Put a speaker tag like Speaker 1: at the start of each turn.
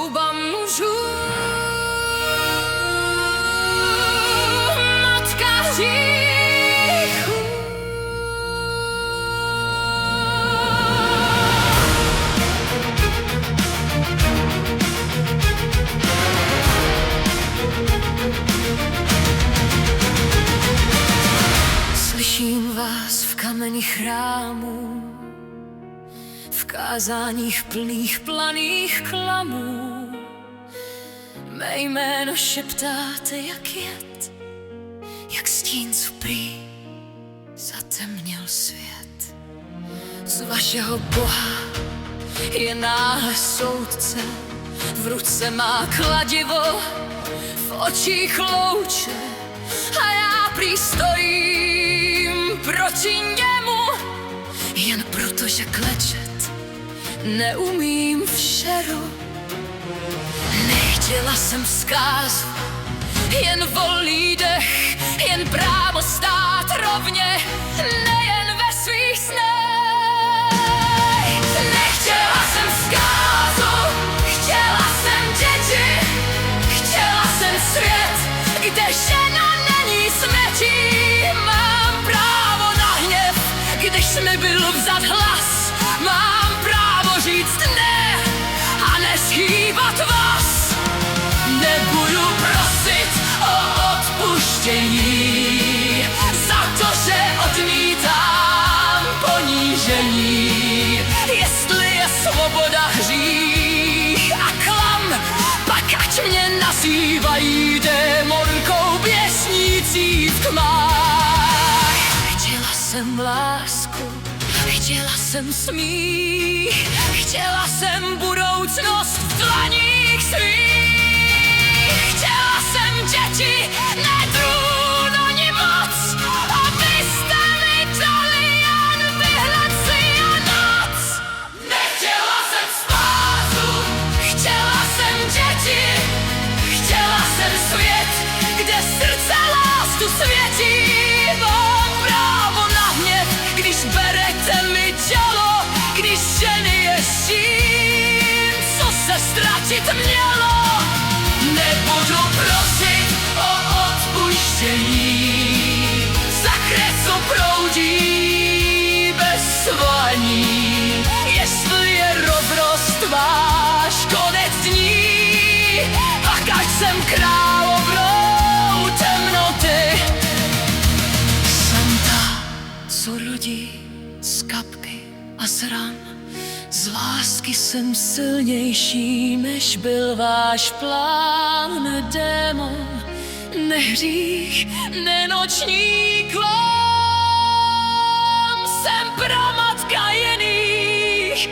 Speaker 1: Zhouba mužů, matka hříchů. Slyším vás v kameni chrámů, v kázáních plných planých klamů. Mé jméno šeptáte jak jed, jak stín, co prý zatemnil svět. Z vašeho Boha je náhle soudce, v ruce má kladivo, v očích louče, a já prý stojím proti němu, jen proto, že klečet neumím v šeru. Nechtěla jsem vzkázu, jen volný dech, jen právo stát rovně, nejen ve svých snech. Nechtěla jsem vzkázu, chtěla jsem děti, chtěla jsem svět, kde žena není smetí. Mám právo na hněv, když mi byl vzat hlas, mám právo říct ne a neschýbat vás. Nebudu prosit o odpuštění za to, že odmítám ponížení. Jestli je svoboda hřích a klam, pak ať mě nazývají démonkou běžnící v tmách. Chtěla jsem lásku, chtěla jsem smích, chtěla jsem budoucnost v dlaních svých. Chtěla jsem děti, ne trůn ani moc, a vy jste mi dali jen vyhled si a noc. Nechtěla jsem spásu, chtěla jsem děti, chtěla jsem svět, kde srdce lásku světí. Mám právo na hněv, když berete mi tělo, když ženy je vším, co se ztratit mělo. Nebudu prosit o odpuštění za krev, co proudí bez svolení. Jestli je rovnost váš konec dní, pak ať jsem královnou temnoty. Jsem ta, co rodí z kapky a z ran. Z lásky jsem silnější, než byl váš plán. Ne démon, ne hřích, ne noční klam. Jsem pramatka jiných,